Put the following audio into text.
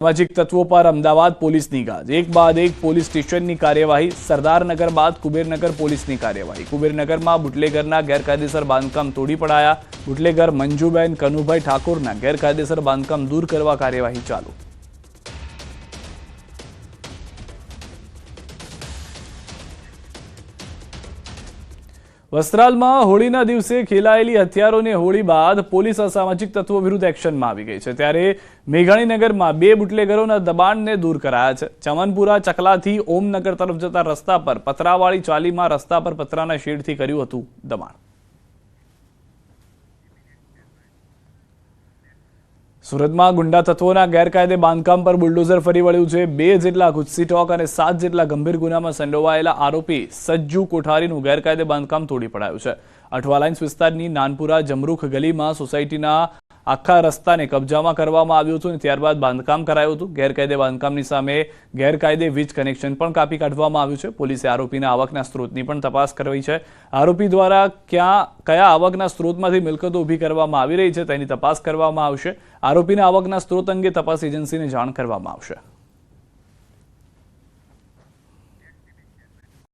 સામાજિક તત્વો પર અમદાવાદ પોલીસની ગાજ, એક બાદ એક પોલીસ સ્ટેશનની કાર્યવાહી। સરદારનગર બાદ કુબેરનગર પોલીસની કાર્યવાહી। કુબેરનગરમાં બુટલેગરના ગેરકાયદેસર બાંધકામ તોડી પડાયા। બુટલેગર મંજુબેન કનુભાઈ ઠાકોરના ગેરકાયદેસર બાંધકામ દૂર કરવા કાર્યવાહી ચાલુ। વસ્ત્રાલમાં હોળીના દિવસે ખેલાયેલી હથિયારોની હોળી બાદ પોલીસ અસામાજિક તત્વો વિરુદ્ધ એક્શનમાં આવી ગઈ છે। ત્યારે મેઘાણીનગરમાં બે બુટલેગરોના દબાણને દૂર કરાયા છે। ચમનપુરા ચકલાથી ઓમનગર તરફ જતા રસ્તા પર પતરાવાળી ચાલીમાં રસ્તા પર પતરાના શેડથી કર્યું હતું દબાણ। સુરતમાં ગુંડા તત્વોના ગેરકાયદે બાંધકામ પર બુલડોઝર ફરી વળ્યું છે। 2 જેટલા ગુસ્સી ટોક અને 7 જેટલા ગંભીર ગુનામાં સંડોવાયેલા આરોપી સજ્જુ કોઠારીનું ગેરકાયદે બાંધકામ તોડી પડાયું છે। અઠવા લાઇન્સ વિસ્તારની નાનપુરા જમરૂખ ગલીમાં સોસાયટીના આખા રસ્તાને કબજામાં કરવામાં આવ્યું હતું અને ત્યારબાદ બાંધકામ કરાયું હતું। ગેરકાયદે બાંધકામની સામે ગેરકાયદે વીજ કનેક્શન પણ કાપી કાઢવામાં આવ્યું છે। પોલીસે આરોપીના આવકના સ્ત્રોતની પણ તપાસ કરવી છે। આરોપી દ્વારા કયા આવકના સ્ત્રોતમાંથી મિલકતો ઊભી કરવામાં આવી રહી છે તેની તપાસ કરવામાં આવશે। આરોપીના આવકના સ્ત્રોત અંગે તપાસ એજન્સીને જાણ કરવામાં આવશે।